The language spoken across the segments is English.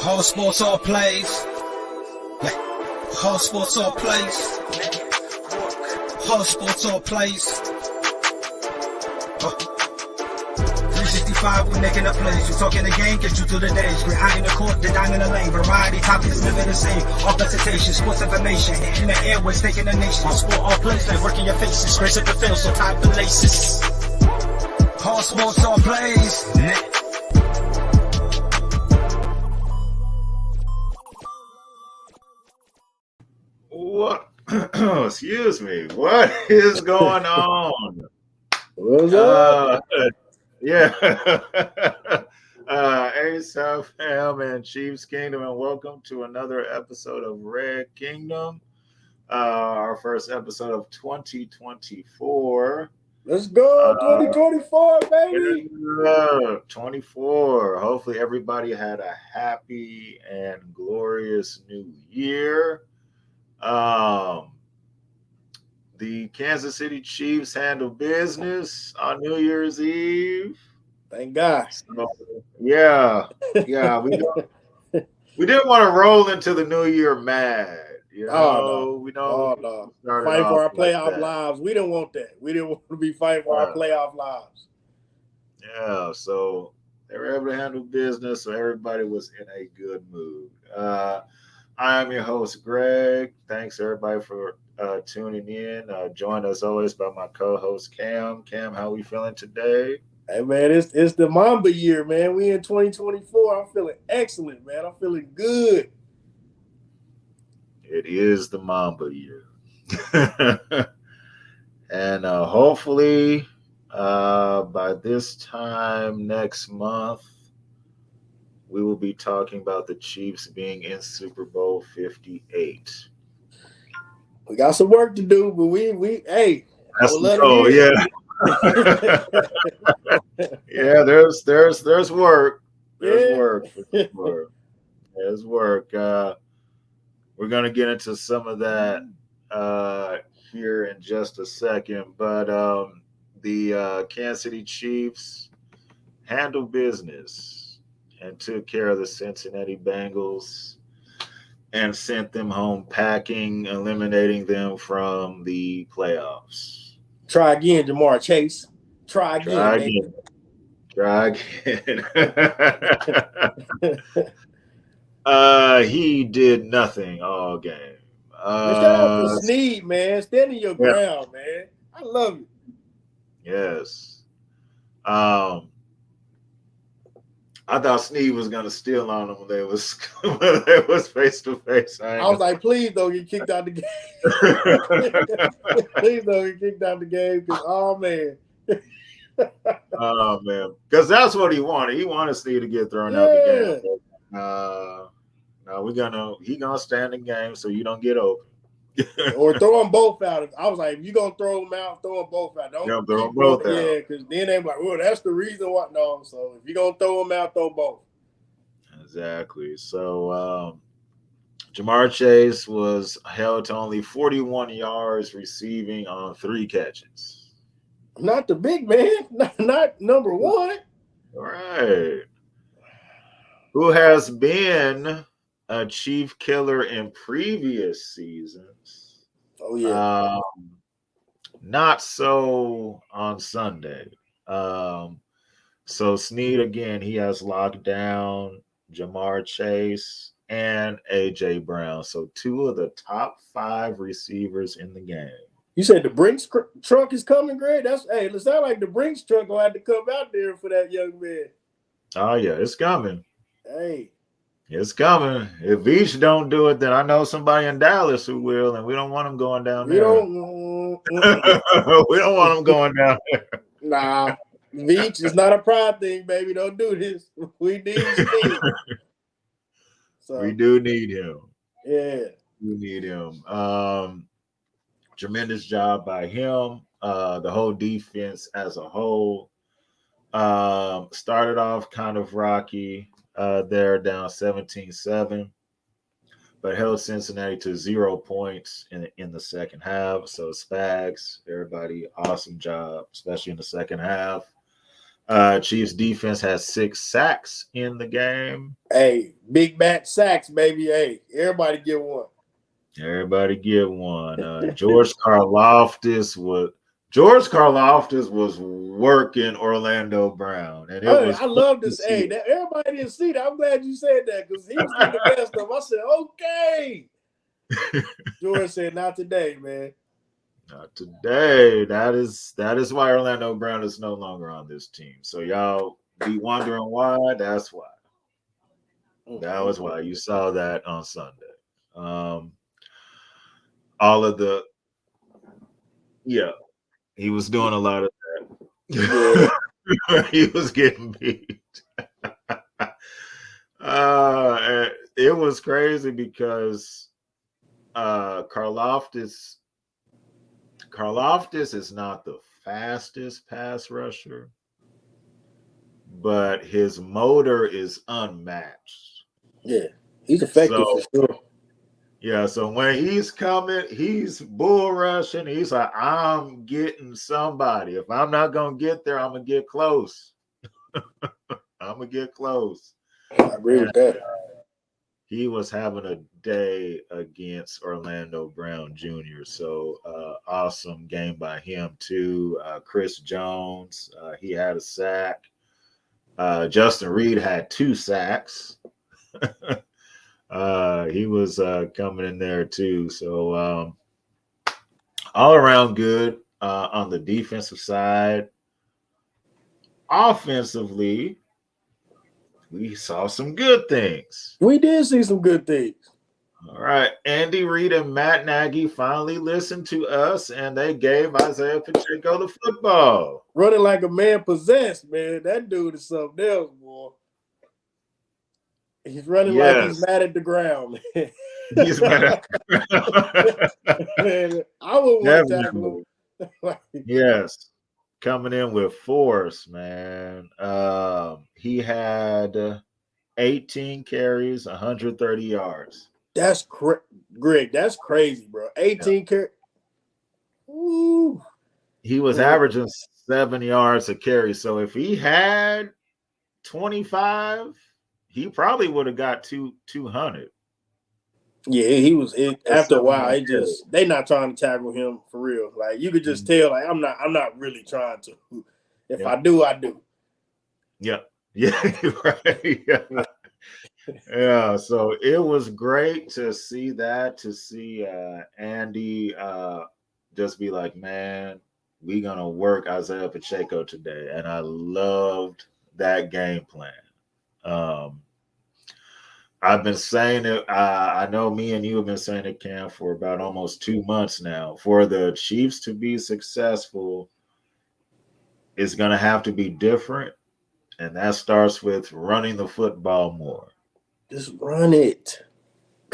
All sports, all plays. Yeah. All sports, all plays. All sports, all plays. 365, we making a plays. You talking the game, get you through the days. We're high in the court, the dime in the lane. Variety, topics, living the same. All presentation, sports information. In the airways, taking the nation. All sport, all plays, like working your faces. Grace at the field, so tie the laces. All sports, all plays. What? Excuse me. What is going on? What's up? Yeah. AFC Fam and Chiefs Kingdom, and welcome to another episode of Red Kingdom. Our first episode of 2024. Let's go, 2024, baby. 24. Hopefully everybody had a happy and glorious new year. The Kansas City Chiefs handled business on New Year's Eve. Thank God. So, yeah. We didn't want to roll into the new year mad. You know, we don't fight for our playoff lives. We didn't want that. We didn't want to be fighting for our playoff lives. Yeah, so they were able to handle business, so everybody was in a good mood. I am your host, Greg. Thanks, everybody, for tuning in. Joined, as always, by my co-host, Cam. Cam, how we feeling today? Hey, man, it's the Mamba year, man. We in 2024. I'm feeling excellent, man. I'm feeling good. It is the Mamba year. And hopefully by this time next month, we will be talking about the Chiefs being in Super Bowl 58. We got some work to do, but we hey. Yeah. Yeah, there's work. There's work for sure. There's work. We're gonna get into some of that here in just a second, but the Kansas City Chiefs handled business and took care of the Cincinnati Bengals and sent them home packing, eliminating them from the playoffs. Try again, Jamar Chase. Try again. He did nothing all game. Shout out to Snead, man. Stand in your ground, man. I love it. Yes. I thought Snead was gonna steal on them when they was face to face. I was like, please don't get kicked out the game. Please don't get kicked out the game, because oh man, because that's what he wanted. He wanted Snead to get thrown out the game. No, he gonna stand the game so you don't get open. Or throw them both out. I was like, if you gonna throw them out, throw them both out. Don't throw them both out. Yeah, because then they're like, well, that's the reason why. No, so if you're gonna throw them out, throw both. Exactly. So Jamar Chase was held to only 41 yards receiving on 3 catches. Not the big man, not number one. All right. Who has been a Chief killer in previous seasons. Oh, yeah. Not so on Sunday. So Snead, again, he has locked down Jamar Chase and A.J. Brown. So 2 of the top 5 receivers in the game. You said the Brinks truck is coming, Greg? It sounds like the Brinks truck will have to come out there for that young man. Oh, yeah, it's coming. Hey. It's coming. If Veach don't do it, then I know somebody in Dallas who will, and we don't want them going down there. We don't want them going down there. Nah, Veach is not a pride thing, baby. Don't do this. We need Steve. We do need him. Yeah. We need him. Tremendous job by him. The whole defense as a whole started off kind of rocky. They're down 17-7, but held Cincinnati to 0 points in the second half. So Spags, everybody, awesome job, especially in the second half. Chiefs defense has 6 sacks in the game. Hey, big back sacks, baby. Hey, everybody get one. Everybody get one. George Karlaftis was working Orlando Brown, and it Hey, was I fun love to this. see. Hey, that everybody didn't see that. I'm glad you said that because he was getting the best of him. I said, okay. George said, not today, man. Not today. That is why Orlando Brown is no longer on this team. So y'all be wondering why. That's why. That was why you saw that on Sunday. All of the he was doing a lot of that. Yeah. He was getting beat. It was crazy because Karlaftis is not the fastest pass rusher, but his motor is unmatched. Yeah, he's effective for sure. Yeah, so when he's coming, he's bull rushing. He's like, I'm getting somebody. If I'm not going to get there, I'm going to get close. I'm going to get close. I agree with that. He was having a day against Orlando Brown Jr. So awesome game by him too. Chris Jones, he had a sack. Justin Reed had 2 sacks. He was coming in there too. So all around good on the defensive side. Offensively, we saw some good things. We did see some good things. All right. Andy Reid and Matt Nagy finally listened to us, and they gave Isaiah Pacheco the football. Running like a man possessed, man. That dude is something else, boy. He's running like he's mad at the ground, man. He's mad. Man, I wouldn't want to tackle him. Yes. Coming in with force, man. He had 18 carries, 130 yards. That's Greg. That's crazy, bro. 18 carries. Ooh. He was averaging 7 yards a carry. So if he had 25, he probably would have got 200. Yeah, he was. After a while, they not trying to tackle him for real. Like you could just tell. Like I'm not really trying to. If I do, I do. Yeah. Right. Yeah. So it was great to see that. To see Andy just be like, man, we gonna work Isaiah Pacheco today, and I loved that game plan. I've been saying it. I know me and you have been saying it, Cam, for about almost 2 months now. For the Chiefs to be successful, it's going to have to be different, and that starts with running the football more. Just run it.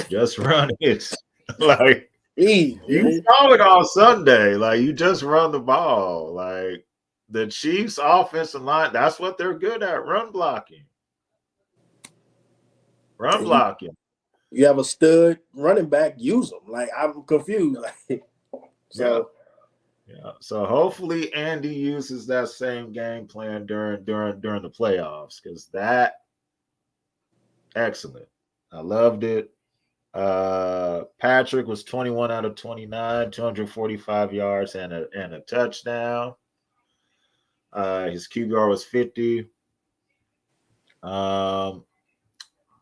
Just run it. Like you saw it on Sunday. Like you just run the ball. Like the Chiefs' offensive line, that's what they're good at: run blocking. Run blocking. You have a stud running back, use them. Like I'm confused. So hopefully Andy uses that same game plan during the playoffs, because that excellent. I loved it. Patrick was 21 out of 29, 245 yards and a touchdown. His QBR was 50.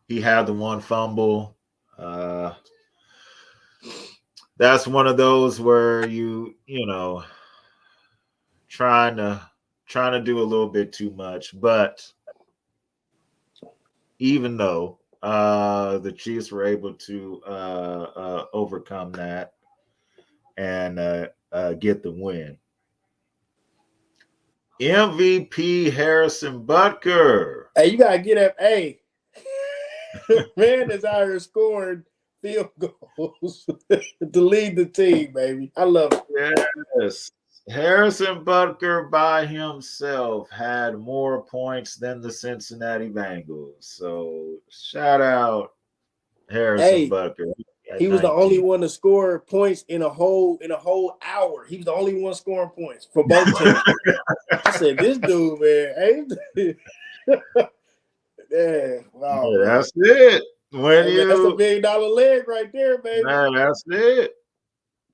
He had the one fumble. That's one of those where you know trying to do a little bit too much, but even though the Chiefs were able to overcome that and get the win. MVP Harrison Butker. Hey, you gotta get up. Hey, man is out here scoring field goals to lead the team, baby. I love it. Yes. Harrison Butker by himself had more points than the Cincinnati Bengals. So shout out Harrison Butker. He He was the only one to score points in a whole hour. He was the only one scoring points for both teams. I said, this dude, man, yeah, wow, Yeah, that's it. When hey, man, that's $1 million leg right there, baby. Man, that's it.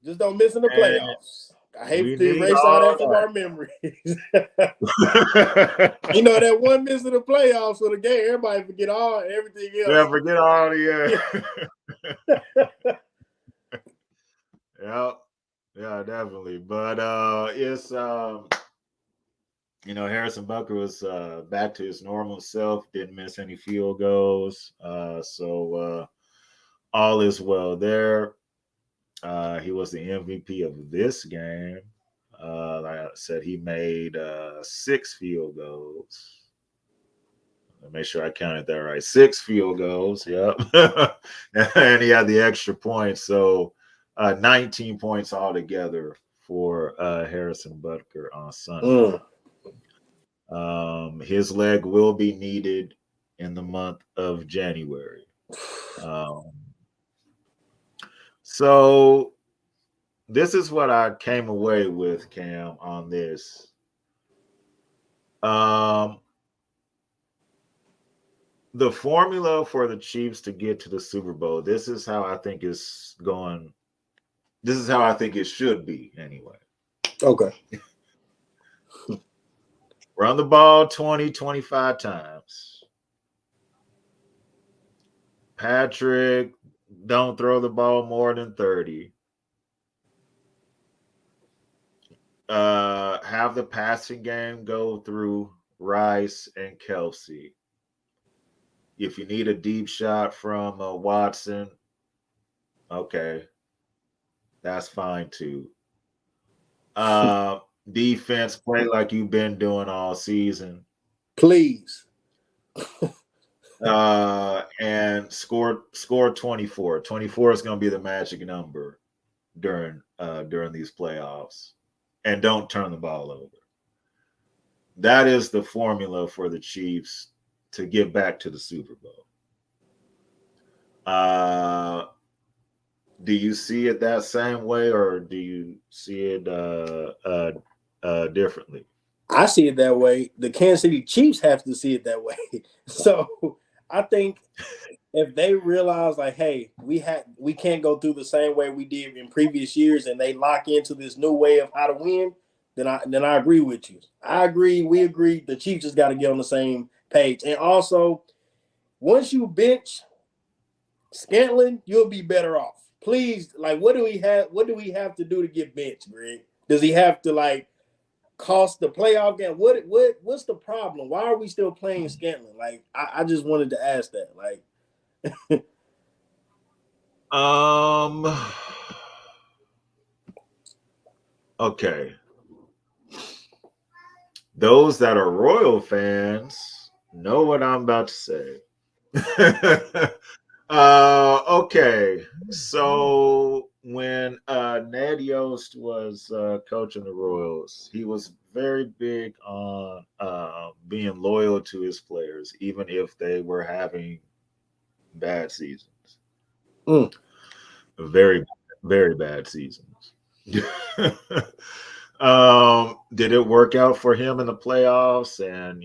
Just don't miss in the playoffs. I hate to erase all that from our memories. You know, that one miss in the playoffs for the game, everybody forget everything else. Yeah, forget all the yeah, definitely. But it's Harrison Butker was back to his normal self, didn't miss any field goals. So all is well there. He was the MVP of this game. Like I said, he made 6 field goals. Let me make sure I counted that right. 6 field goals. Yep. And he had the extra points. So 19 points altogether for Harrison Butker on Sunday. His leg will be needed in the month of January. So this is what I came away with, Cam, on this. The formula for the Chiefs to get to the Super Bowl, this is how I think it's going. This is how I think it should be anyway. Okay. Run the ball 20, 25 times. Patrick, don't throw the ball more than 30. Have the passing game go through Rice and Kelsey. If you need a deep shot from Watson, okay, that's fine too. Defense, play like you've been doing all season, please. And score 24. 24 is going to be the magic number during these playoffs, and don't turn the ball over. That is the formula for the Chiefs to get back to the Super Bowl. Do you see it that same way, or do you see it differently? I see it that way. The Kansas City Chiefs have to see it that way. So I think if they realize, like, hey, we can't go through the same way we did in previous years, and they lock into this new way of how to win, then I agree with you. I agree. We agree. The Chiefs just got to get on the same page. And also, once you bench Scantling, you'll be better off. Please, like, what do we have to do to get benched, Greg? Does he have to, like, cost the playoff game? What's the problem? Why are we still playing Scantling? Like, I just wanted to ask that. Like, okay. Those that are Royal fans know what I'm about to say. Okay. So when Ned Yost was coaching the Royals, he was very big on being loyal to his players, even if they were having bad seasons. Very, very bad seasons. Did it work out for him in the playoffs? And,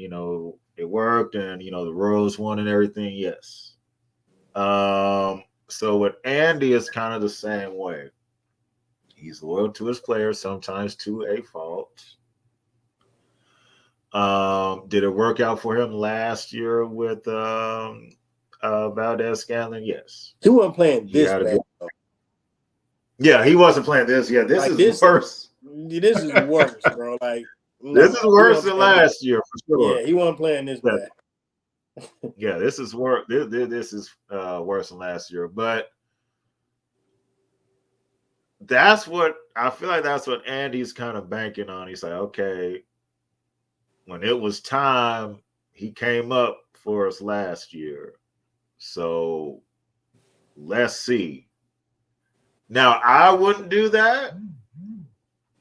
it worked, and, the Royals won and everything. Yes. So with Andy, it's kind of the same way. He's loyal to his players, sometimes to a fault. Did it work out for him last year with Valdez Scantling? Yes. He wasn't playing this bad. Yeah, he wasn't playing this. Yeah, this is worse. This is worse, bro. Like, this is worse than last year for sure. Yeah, he wasn't playing this bad. Yeah, this is worse. This is worse than last year, but that's what I feel like. That's what Andy's kind of banking on. He's like, okay, when it was time, he came up for us last year, so let's see. Now, I wouldn't do that.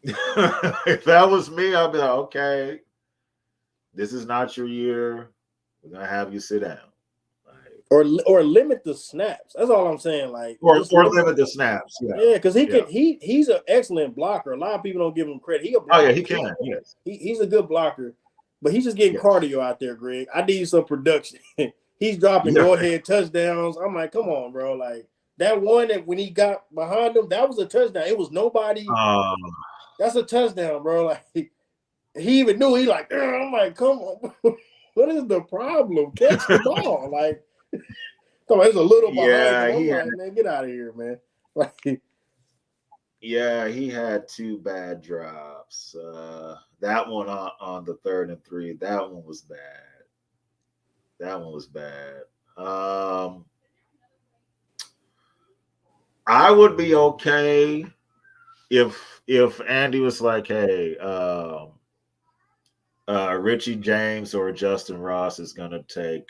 If that was me, I'd be like, okay, this is not your year. We're gonna have you sit down. or limit the snaps. That's all I'm saying. Like, or just limit the snaps. Yeah, because he's an excellent blocker. A lot of people don't give him credit. He a blocker. Oh yeah, he can. Yes, he's a good blocker, but he's just getting yes. cardio out there, Greg. I need some production. He's dropping go ahead touchdowns. I'm like, come on, bro. Like that one that when he got behind him, that was a touchdown. It was nobody. That's a touchdown, bro. Like he even knew. He like, I'm like, come on. What is the problem? Catch the ball. Like, come on, there's a little behind him. I'm like, man, get out of here, man. Like, yeah, he had 2 bad drops. That one on the 3rd and 3. That one was bad. I would be okay if Andy was like, hey, Richie James or Justin Ross is gonna take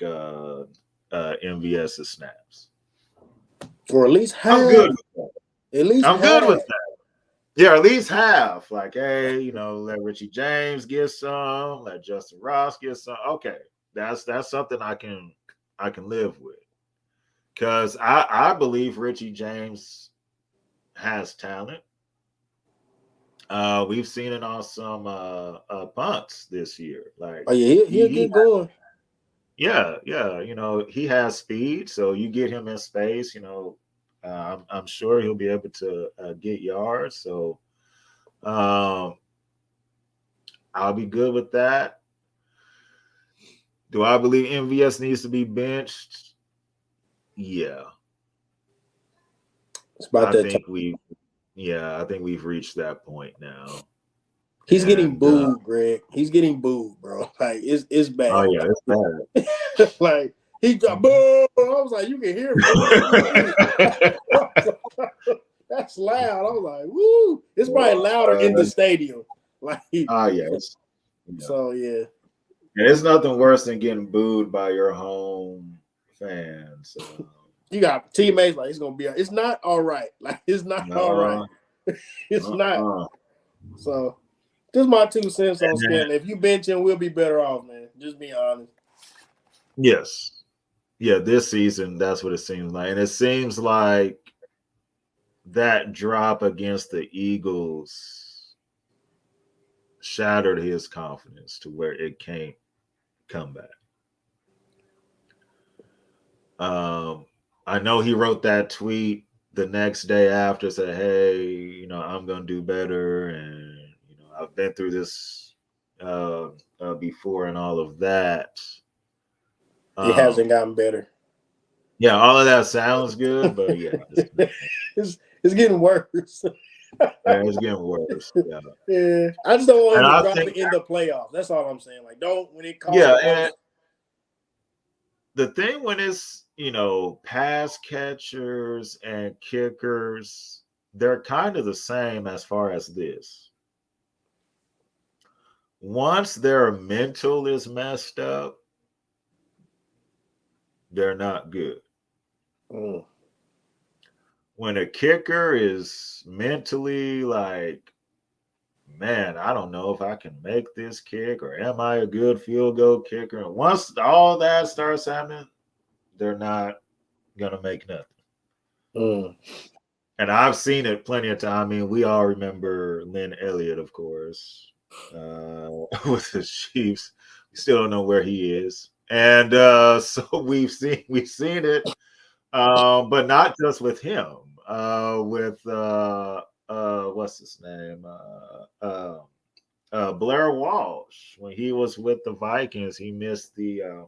MVS's snaps. For at least half. I'm good with that. At least I'm half. good with that. Yeah, at least half. Like, hey, let Richie James get some, let Justin Ross get some. Okay, that's something I can live with, because I believe Richie James has talent. We've seen it on some punts this year. Like, oh yeah, he'll get going. Yeah, he has speed, so you get him in space. I'm sure he'll be able to get yards. So I'll be good with that. Do I believe MVS needs to be benched? Yeah. It's about that time. I think we've reached that point now. He's getting booed, Greg. He's getting booed, bro. Like it's bad. Oh yeah, it's bad. Like he got boo. I was like, you can hear me. That's loud. I was like, woo. It's probably louder in the stadium. Like, yes. So yeah. And it's nothing worse than getting booed by your home fans. You got teammates like it's gonna be. It's not all right. Like it's not all right. It's not. So, just my 2 cents on Scantling. If you bench him, we'll be better off, man. Just be honest. Yes. Yeah, this season, that's what it seems like. And it seems like that drop against the Eagles shattered his confidence to where it can't come back. I know he wrote that tweet the next day after, said, hey, I'm going to do better. And, I've been through this before and all of that. It hasn't gotten better. Yeah, all of that sounds good, but yeah. It's getting worse. Yeah, it's getting worse. Yeah. Yeah. I just don't want him to drop it in the playoffs. That's all I'm saying. Like, don't when it comes. Yeah, and the thing when it's, pass catchers and kickers, they're kind of the same as far as this. Once their mental is messed up, they're not good. When a kicker is mentally like, man, I don't know if I can make this kick, or am I a good field goal kicker? And once all that starts happening, they're not gonna make nothing. And I've seen it plenty of times. I mean, we all remember Lynn Elliott, of course, with the Chiefs. We still don't know where he is, and so we've seen it, but not just with him. With what's his name? Blair Walsh. When he was with the Vikings, he missed the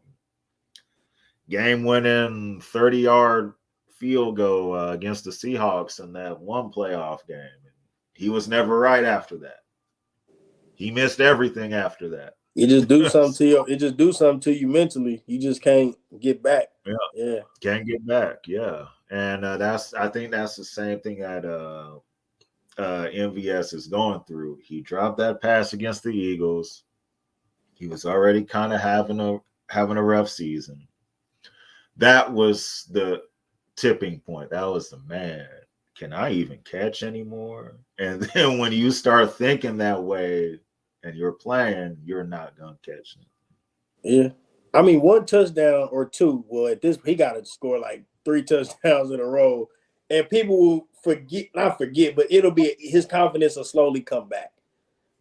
game-winning 30-yard field goal against the Seahawks in that one playoff game. He was never right after that. He missed everything after that. It just do something to you. It just do something to you mentally. You just can't get back. Yeah. Can't get back. Yeah. And I think that's the same thing that MVS is going through. He dropped that pass against the Eagles. He was already kind of having a rough season. That was the tipping point. That was the man. Can I even catch anymore? And then when you start thinking that way and you're playing, you're not gonna catch it. Yeah. I mean, 1 touchdown or 2. Well, at this, he got to score like 3 touchdowns in a row, and people will not forget, but it'll be his confidence will slowly come back.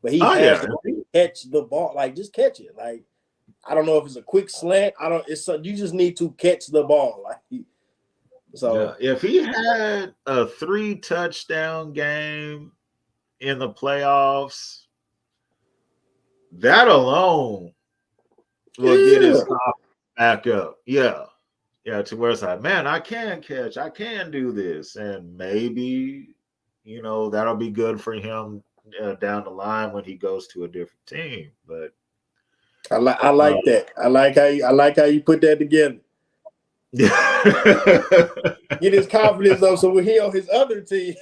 But he has to catch the ball, like just catch it. Like I don't know if it's a quick slant. You just need to catch the ball, like. So if he had a 3 touchdown game in the playoffs, that alone will get his confidence back up. Yeah, to where it's like, man, I can catch, I can do this, and maybe that'll be good for him down the line when he goes to a different team. But I like that. I like how you put that together. Get his confidence up, so when he on his other team,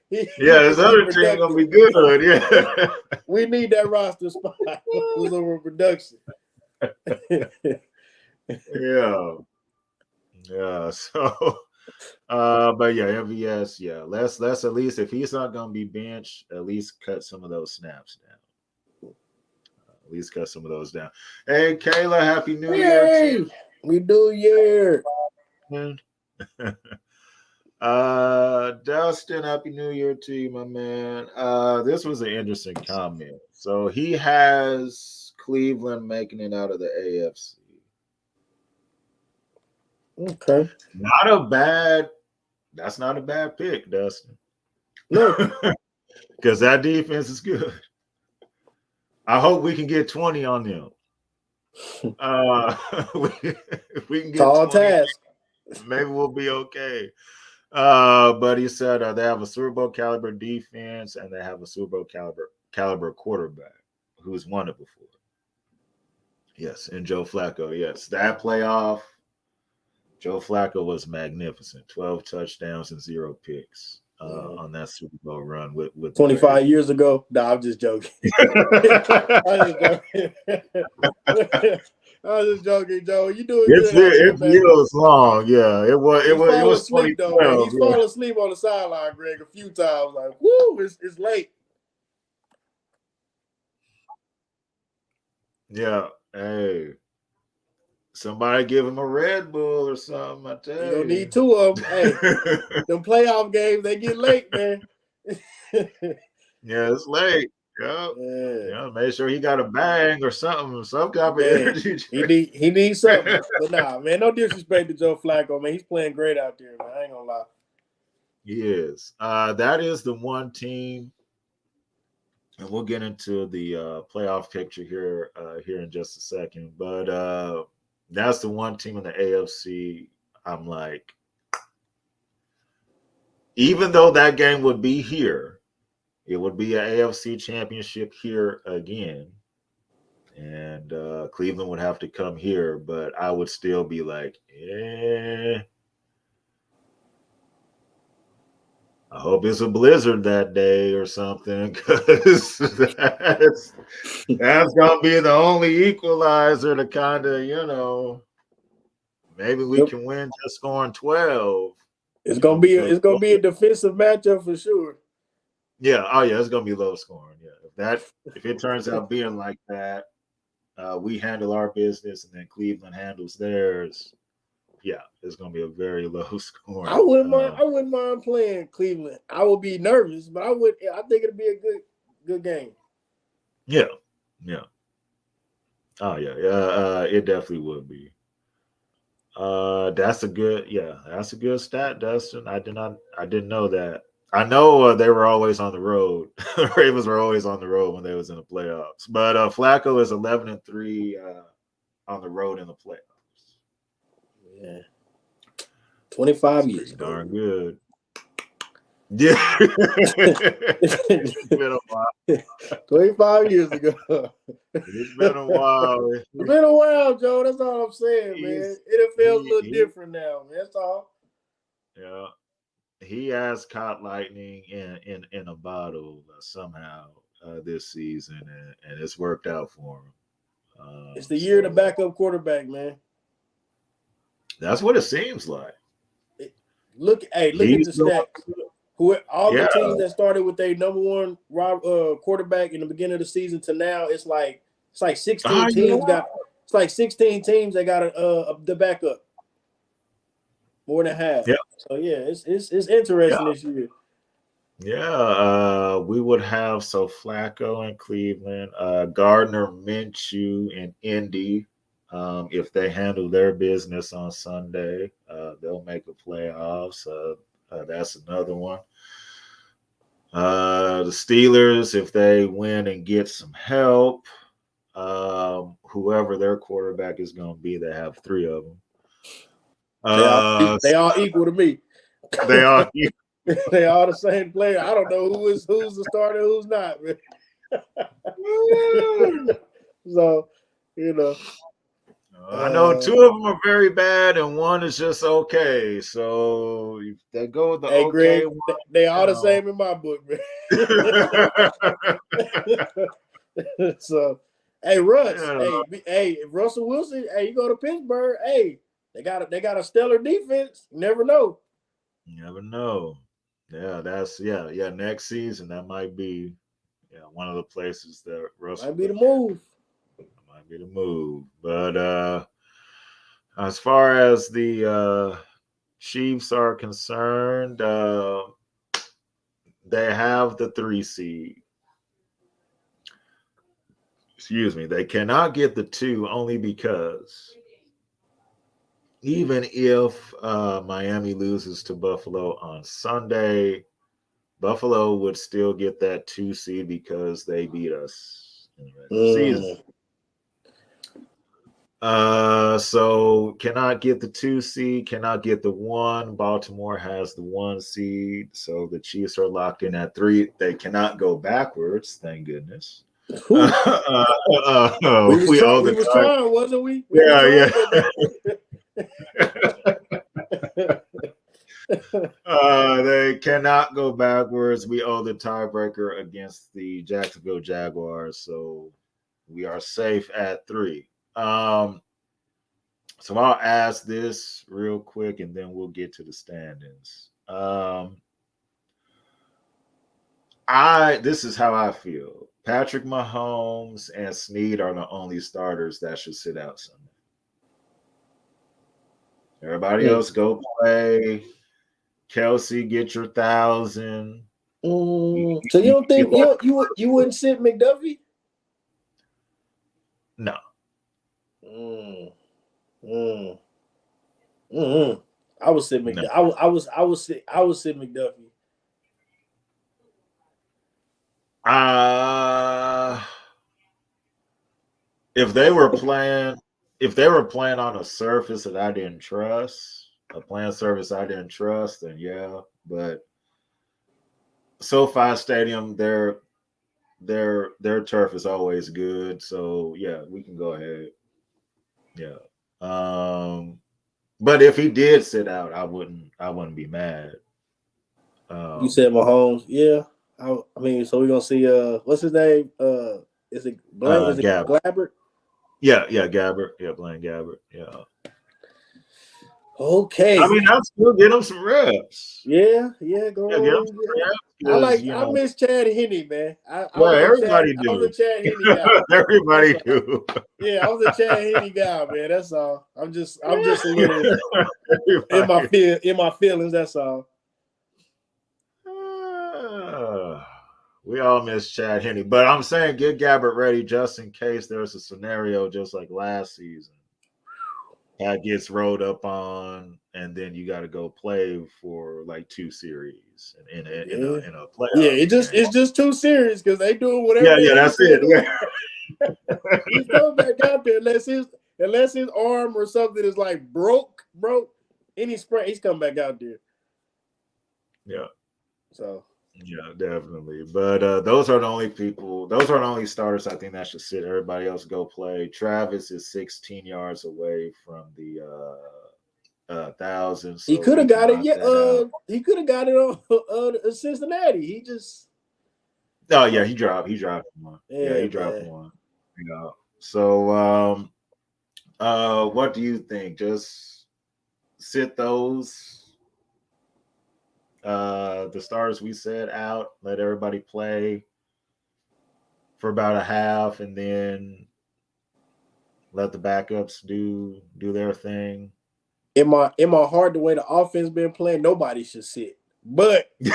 his other team gonna be good. Yeah, we need that roster spot over production. Yeah. So, but yeah, MVS. Yeah, let's at least, if he's not gonna be benched, at least cut some of those snaps down. At least cut some of those down. Hey, Kayla, happy New Year! We do year. Dustin, happy New Year to you, my man. This was an interesting comment. So he has Cleveland making it out of the AFC. Okay. That's not a bad pick, Dustin. No. Because that defense is good. I hope we can get 20 on them. If we can get tall 20, task. maybe we'll be okay. But he said they have a Super Bowl caliber defense and they have a Super Bowl caliber quarterback who's won it before. Yes, and Joe Flacco. Yes, that playoff, Joe Flacco was magnificent. 12 touchdowns and 0 picks on that Super Bowl run with 25 years ago. No, I'm just joking. I was just joking, Joe. You doing good? It feels long. Yeah, it was 2012. He's falling asleep on the sideline, Greg, a few times. Like, whoo, it's late. Yeah. Hey, somebody give him a Red Bull or something. I tell you. You don't need 2 of them. Hey, them playoff games, they get late, man. Yeah, it's late. Yeah, make sure he got a bang or something, some kind of energy. He needs something. But nah, man, no disrespect to Joe Flacco, man. He's playing great out there, man. I ain't gonna lie. He is. That is the one team, and we'll get into the playoff picture here in just a second. But that's the one team in the AFC. I'm like, even though that game would be here, it would be an AFC championship here again. And Cleveland would have to come here, but I would still be like, I hope it's a blizzard that day or something, because that's going to be the only equalizer to kind of, maybe we can win just scoring 12. It's gonna be a defensive matchup for sure. Yeah. Oh yeah, it's gonna be low scoring. Yeah. If it turns out being like that, we handle our business and then Cleveland handles theirs. Yeah, it's gonna be a very low scoring. I wouldn't mind playing Cleveland. I would be nervous, but I think it'd be a good game. Yeah. Oh yeah. It definitely would be. That's a good stat, Dustin. I didn't know that. I know they were always on the road. The Ravens were always on the road when they was in the playoffs. But Flacco is 11-3 on the road in the playoffs. Yeah, 25 years ago. Darn good. Yeah, it's been a while. 25 years ago. It's been a while. It's been a while, Joe. That's all I'm saying, man. It feels a little different now, man. That's all. Yeah. He has caught lightning in a bottle somehow this season, and it's worked out for him. It's the year of the backup quarterback, man. That's what it seems like. Look at the stats. The teams that started with their number one quarterback in the beginning of the season to now, it's like 16 teams got It's like 16 teams that got the backup. More than half. Yeah. So yeah, it's interesting this year. Yeah, we would have Flacco in Cleveland, Gardner Minshew in Indy. If they handle their business on Sunday, they'll make the playoffs. That's another one. The Steelers, if they win and get some help, whoever their quarterback is going to be, they have three of them. They all equal to me. They are. They all the same player. I don't know who's the starter, who's not. So, I know two of them are very bad and one is just okay. So if they go with the okay Greg, one, they all the same in my book, man. So, hey, Russ, hey, Russell Wilson, hey, you go to Pittsburgh, hey, they got a stellar defense. You never know. You never know. Yeah, next season that might be one of the places that Russell might be the move. Might be the move. But as far as the Chiefs are concerned, they have the 3 seed. Excuse me. They cannot get the 2 only because even if Miami loses to Buffalo on Sunday, Buffalo would still get that 2 seed because they beat us in the regular season. So cannot get the 2 seed, cannot get the 1. Baltimore has the 1 seed, so the Chiefs are locked in at 3. They cannot go backwards, thank goodness. We was trying, wasn't we? Yeah. They cannot go backwards. We owe the tiebreaker against the Jacksonville Jaguars, so we are safe at 3. So I'll ask this real quick, and then we'll get to the standings. This is how I feel. Patrick Mahomes and Snead are the only starters that should sit out Sunday. Everybody else go play. Kelsey, get your 1,000. So you don't think you wouldn't sit McDuffie? No. I would sit McDuffie. No. I would sit McDuffie. If they were playing on a surface that I didn't trust, a playing surface I didn't trust, then yeah. But SoFi Stadium, their turf is always good, so yeah, we can go ahead. Yeah. But if he did sit out, I wouldn't be mad. You said Mahomes, yeah. I mean, so we're gonna see. What's his name? Is it Blaine? Is it Gabbert? Yeah, Gabbert. Yeah, Blaine Gabbert. Yeah. Okay. I mean, I'll still get him some reps. Yeah. Go on. I miss Chad Henne, man. Everybody do. I was a Chad Henne guy. Everybody do. Yeah, I was a Chad Henne guy, man. That's all. I'm just a little in my feelings. That's all. We all miss Chad Henne, but I'm saying get Gabbert ready just in case there's a scenario just like last season that gets rolled up on, and then you got to go play for like 2 series in a playoff. Yeah, it's just 2 series because they doing whatever. Yeah, that's it. Yeah. He's coming back out there unless his arm or something is like broke. Any spray, he's coming back out there. Yeah. So. Yeah, definitely. But those are the only starters I think that should sit. Everybody else go play. Travis is 16 yards away from the 1,000. So he could have got it. Yeah, he could have got it on Cincinnati. He just. Oh yeah, he dropped one. Yeah, he dropped one. So what do you think? Just sit those. The stars we said out, let everybody play for about a half, and then let the backups do their thing. In my heart, the way the offense been playing, nobody should sit. But you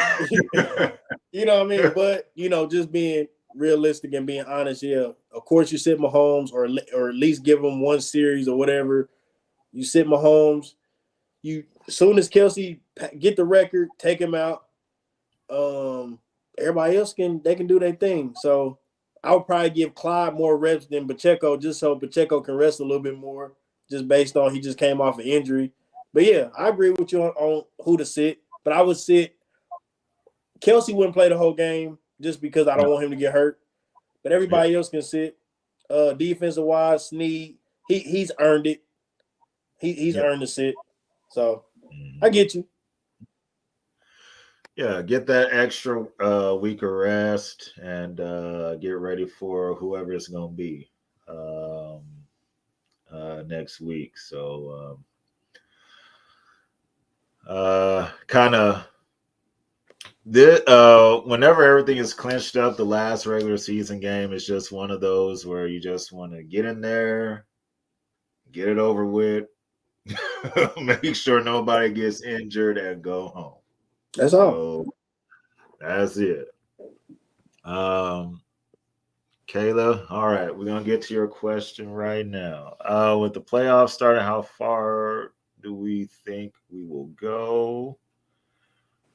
know what I mean. But just being realistic and being honest, yeah. Of course, you sit Mahomes, or at least give him one series or whatever. You sit Mahomes. You as soon as Kelsey get the record, take him out. Everybody else can do their thing. So I would probably give Clyde more reps than Pacheco, just so Pacheco can rest a little bit more, just based on he just came off an injury. But yeah, I agree with you on who to sit. But I would sit Kelsey wouldn't play the whole game just because I don't want him to get hurt. But everybody else can sit. Defensive wise, Snead, he's earned it. He's earned the sit. So I get you. Yeah, get that extra week of rest and get ready for whoever it's going to be next week. So kind of whenever everything is clinched up, the last regular season game is just one of those where you just want to get in there, get it over with, make sure nobody gets injured, and go home. That's all. That's it. Kayla, all right, we're gonna get to your question right now. With the playoffs starting, how far do we think we will go?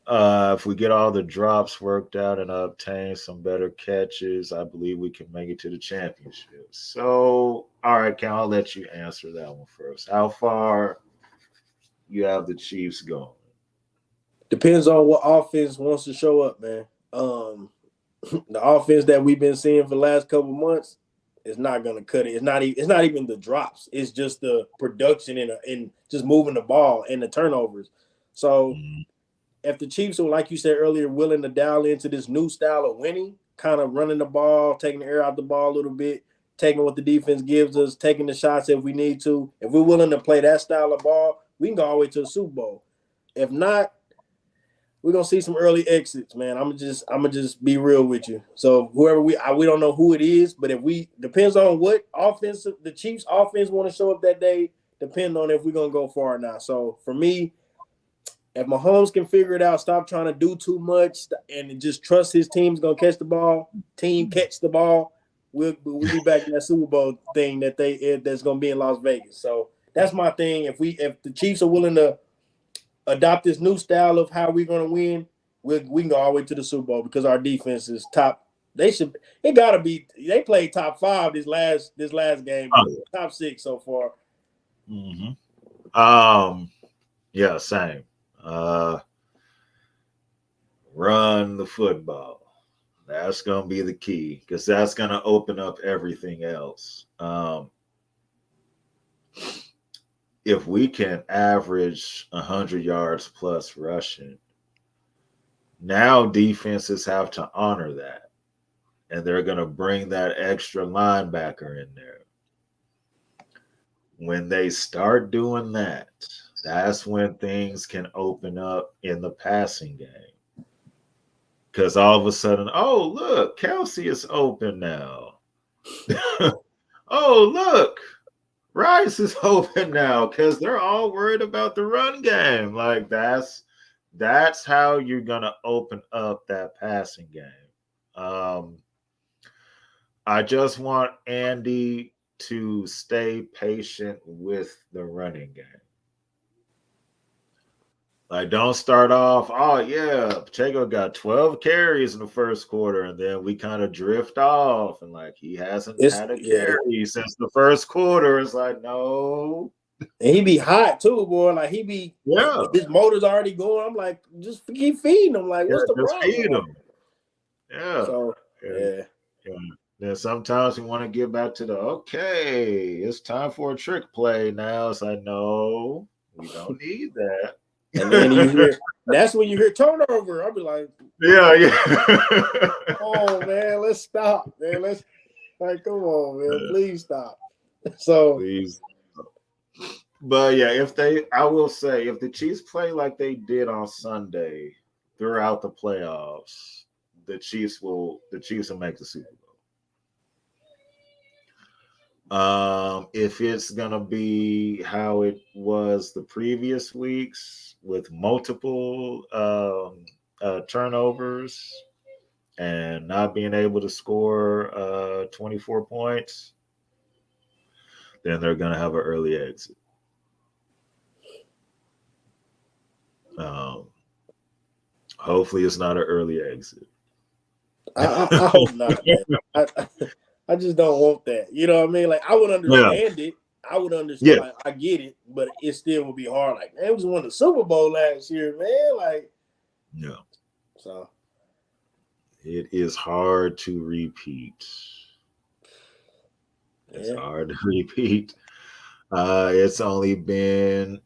If we get all the drops worked out and obtain some better catches, I believe we can make it to the championship. So, all right, Cal, I'll let you answer that one first. How far you have the Chiefs going? Depends on what offense wants to show up, man. The offense that we've been seeing for the last couple months is not going to cut it. It's not even the drops. It's just the production and just moving the ball and the turnovers. So if the Chiefs are, like you said earlier, willing to dial into this new style of winning, kind of running the ball, taking the air out the ball a little bit, taking what the defense gives us, taking the shots if we need to. If we're willing to play that style of ball, we can go all the way to the Super Bowl. If not, we're gonna see some early exits, man. I'm gonna just be real with you. So whoever we don't know who it is, but if we depends on what offense the Chiefs offense want to show up that day, depend on if we're gonna go far or not. So for me, if Mahomes can figure it out, stop trying to do too much, and just trust his team's gonna catch the ball. Team catch the ball. We'll be back in that Super Bowl thing that's gonna be in Las Vegas. So that's my thing. If the Chiefs are willing to adopt this new style of how we're going to win, we can go all the way to the Super Bowl because our defense is top. They played top 5 this last game, top 6 so far. Yeah, same. Run the football. That's going to be the key because that's going to open up everything else. If we can average 100 yards plus rushing, now defenses have to honor that. And they're going to bring that extra linebacker in there. When they start doing that, that's when things can open up in the passing game. Because all of a sudden, oh, look, Kelsey is open now. Oh, look. Rice is open now because they're all worried about the run game. Like that's how you're gonna open up that passing game. I just want Andy to stay patient with the running game. Like, don't start off, oh, yeah, Pacheco got 12 carries in the first quarter, and then we kind of drift off, and, like, he hasn't had a carry since the first quarter. It's like, no. And he be hot, too, boy. Like, his motor's already going. I'm like, just keep feeding him. Like, what's the problem? Feed him. Yeah. So, yeah. Then sometimes we want to get back to okay, it's time for a trick play now. It's like, no, we don't need that. And then that's when you hear turnover. I'll be like, yeah. Oh man, let's stop, man. Come on, man, please stop. So, please. But yeah, I will say, if the Chiefs play like they did on Sunday throughout the playoffs, the Chiefs will make the Super Bowl. If it's gonna be how it was the previous weeks with multiple turnovers and not being able to score 24 points, then they're gonna have an early exit. Hopefully, it's not an early exit. I hope not, man. I just don't want that. You know what I mean? Like, I would understand it. I would understand. Yeah. Like, I get it, but it still would be hard. Like, man, we just won the Super Bowl last year, man. Like, Yeah. So it is hard to repeat. It's hard to repeat. It's only been,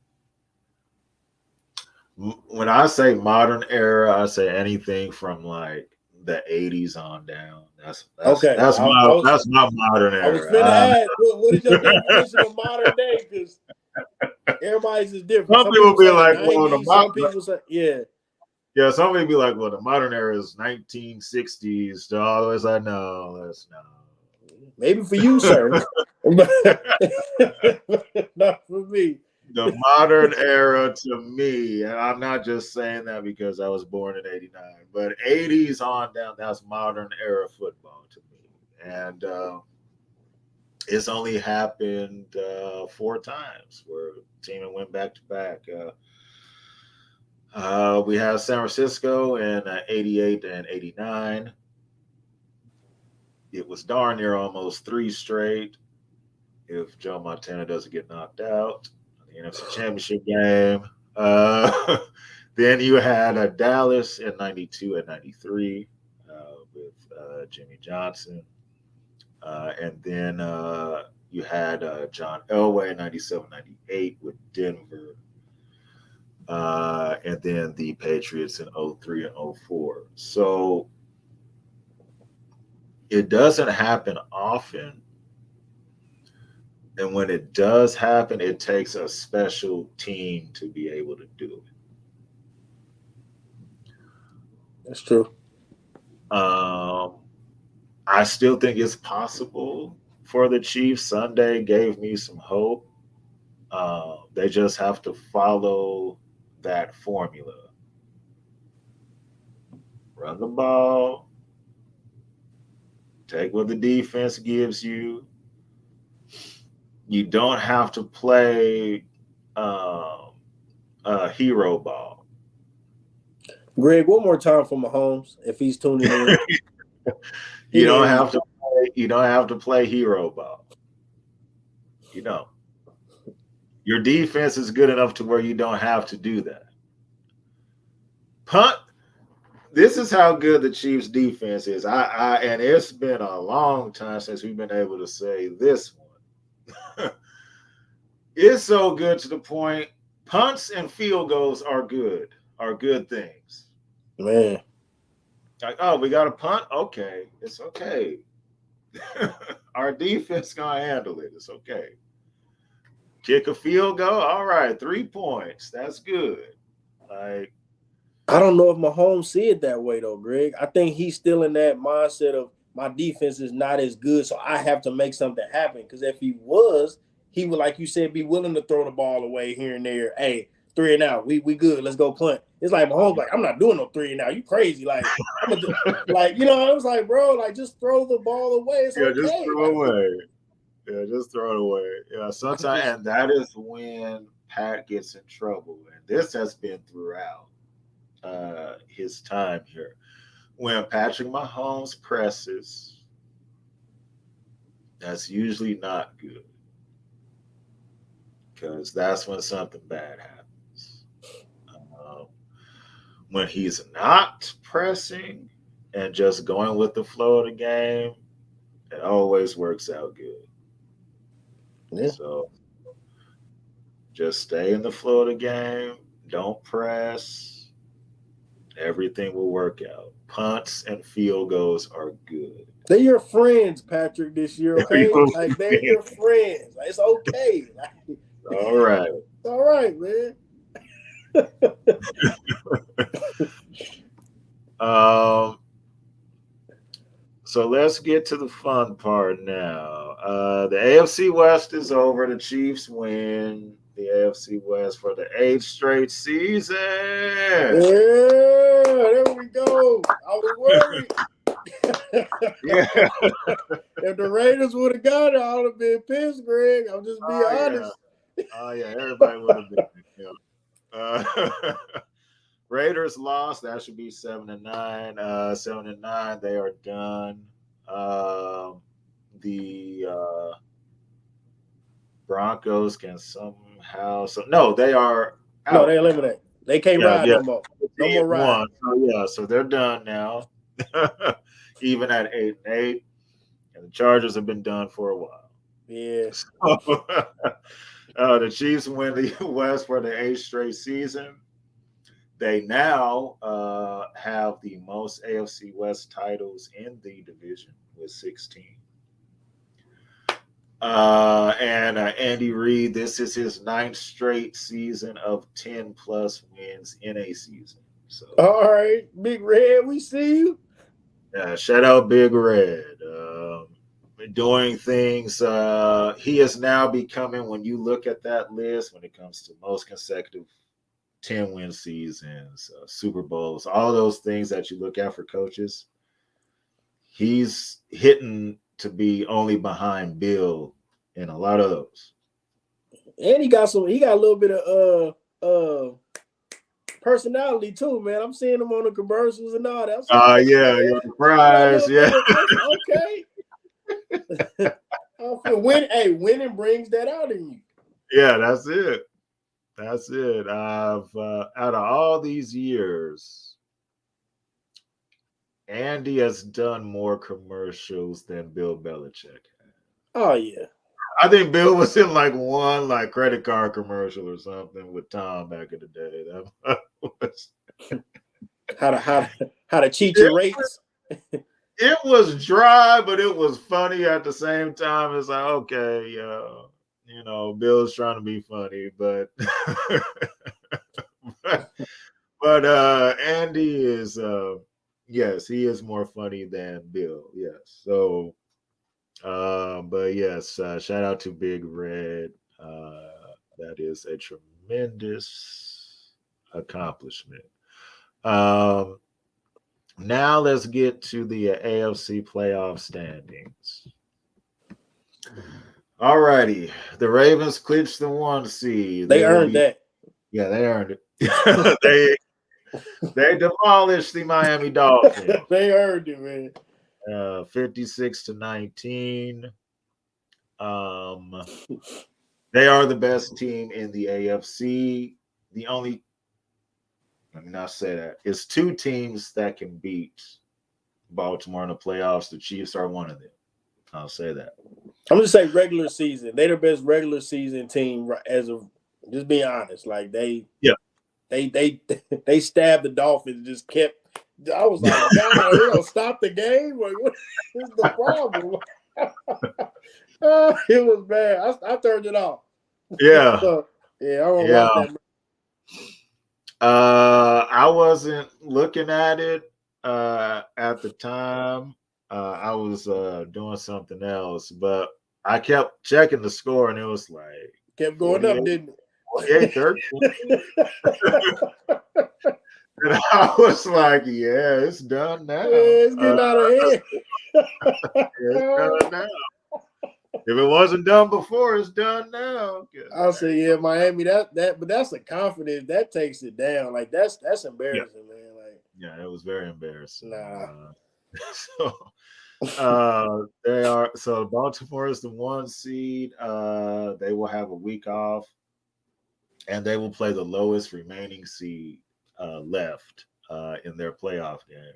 when I say modern era, I say anything from like the 80s on down. That's okay. That's my modern era. I was finna ask, what is your definition of modern day? Because everybody's is different. Some people be like, 90s, well, some people say, yeah. Some people be like, well, the modern era is 1960s. So I always like, no, that's not. Maybe for you, sir, not for me. The modern era to me, and I'm not just saying that because I was born in '89, but 80s on down, that's modern era football to me. And it's only happened 4 times where the team went back to back. We have San Francisco in 88 and 89. It was darn near almost 3 straight if Joe Montana doesn't get knocked out. The NFC Championship game. Then you had Dallas in 92 and 93 with Jimmy Johnson. And then you had John Elway 97-98 with Denver. And then the Patriots in 03 and 04. So it doesn't happen often. And when it does happen, it takes a special team to be able to do it. That's true. I still think it's possible for the Chiefs. Sunday gave me some hope. They just have to follow that formula. Run the ball. Take what the defense gives you. You don't have to play hero ball. Greg, one more time for Mahomes, if he's tuning in. You don't have to play hero ball. You don't. Your defense is good enough to where you don't have to do that. Punt. This is how good the Chiefs defense is. And it's been a long time since we've been able to say this one. It's so good to the point. Punts and field goals are good things. Man. Like, oh, we got a punt? Okay. It's okay. Our defense gonna handle it. It's okay. Kick a field goal? All right, 3 points. That's good. Like, I don't know if Mahomes see it that way though, Greg. I think he's still in that mindset of my defense is not as good, so I have to make something happen. Because if he was, he would, like you said, be willing to throw the ball away here and there. Hey, 3 and out. We good. Let's go punt. It's like Mahomes, like, I'm not doing no 3 and out. You crazy. Like, I'm like, you know, I was like, bro, like, just throw the ball away. It's okay. Just throw it away. Yeah, just throw it away. Yeah, sometimes, and that is when Pat gets in trouble. And this has been throughout his time here. When Patrick Mahomes presses, that's usually not good. Because that's when something bad happens. When he's not pressing and just going with the flow of the game, it always works out good. Yeah. So just stay in the flow of the game. Don't press. Everything will work out. Punts and field goals are good. They're your friends, Patrick, this year, okay? Like, they're your friends. Like, it's okay. Like, all right. All right, man. So let's get to the fun part now. The AFC West is over. The Chiefs win the AFC West for the 8th straight season. Yeah, there we go. I was worried. Yeah. If the Raiders would have got it, I would have been pissed, Greg. I'm just being honest. Oh yeah, everybody would have been. Raiders lost. That should be 7-9. 7-9. They are done. The Broncos can somehow. No, they are out. No, they eliminate. They can't ride no more. No more ride. So they're done now. Even at 8-8, and the Chargers have been done for a while. Yeah. So, the Chiefs win the West for the 8th straight season. They now have the most AFC West titles in the division with 16. And Andy Reid, this is his 9th straight season of 10-plus wins in a season. So, all right, Big Red, we see you. Shout out Big Red. Doing things. He is now becoming, when you look at that list, when it comes to most consecutive 10-win seasons, Super Bowls, all those things that you look at for coaches, he's hitting to be only behind Bill in a lot of those. And he got a little bit of personality too, man. I'm seeing him on the commercials and all that. Yeah, you're surprised. Yeah. Okay. Winning brings that out in you. Yeah, that's it. Out of all these years, Andy has done more commercials than Bill Belichick. Oh yeah. I think Bill was in one credit card commercial or something with Tom back in the day. That was how to cheat your rates. It was dry, but it was funny at the same time. It's like, okay, Bill's trying to be funny, but Andy is yes, he is more funny than Bill. Yes. So but yes, shout out to Big Red. That is a tremendous accomplishment. Now let's get to the AFC playoff standings. All righty. The Ravens clinched the 1 seed. They earned that. Yeah, they earned it. They demolished the Miami Dolphins. They earned it, man. 56-19. They are the best team in the AFC. Let me not say that. It's 2 teams that can beat Baltimore in the playoffs. The Chiefs are one of them. I'll say that. I'm going to say regular season. They're the best regular season team as of, just being honest. Like they stabbed the Dolphins and just kept. I was like, God, they're going to stop the game? Like, what is the problem? It was bad. I turned it off. Yeah. I want to watch that. I wasn't looking at it at the time. I was doing something else, but I kept checking the score, and it was like kept going up, didn't it? 48-13. And I was like, yeah, it's done now. Yeah, it's getting out of hand. It's done now. If it wasn't done before, it's done now. I'll say, yeah, Miami. But that's a confidence that takes it down. Like that's embarrassing, man. Like, yeah, it was very embarrassing. Nah. They are. So Baltimore is the 1 seed. They will have a week off, and they will play the lowest remaining seed left in their playoff game.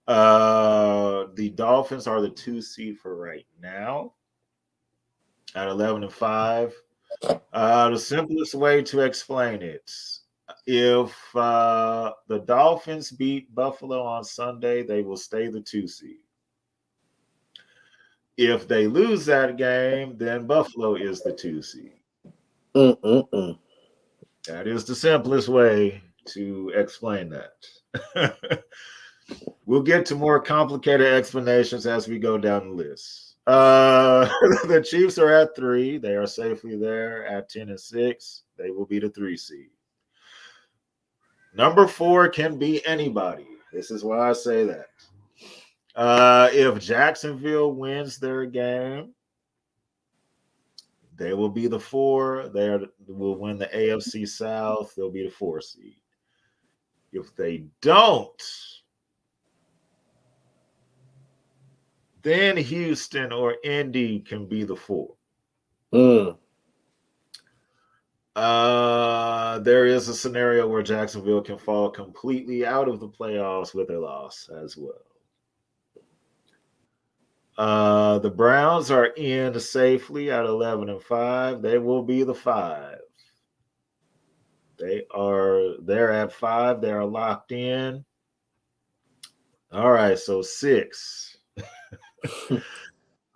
The Dolphins are the 2 seed for right now at 11-5. The simplest way to explain it: if the Dolphins beat Buffalo on Sunday, they will stay the 2 seed. If they lose that game, then Buffalo is the 2 seed. That is the simplest way to explain that. We'll get to more complicated explanations as we go down the list. The Chiefs are at 3. They are safely there at 10-6. They will be the 3 seed. Number 4 can be anybody. This is why I say that. If Jacksonville wins their game, they will be the 4. Will win the AFC South. They'll be the 4 seed. If they don't, then Houston or Indy can be the 4. There is a scenario where Jacksonville can fall completely out of the playoffs with a loss as well. The Browns are in safely at 11-5. They will be the 5. They're at 5. They are locked in. All right, so 6.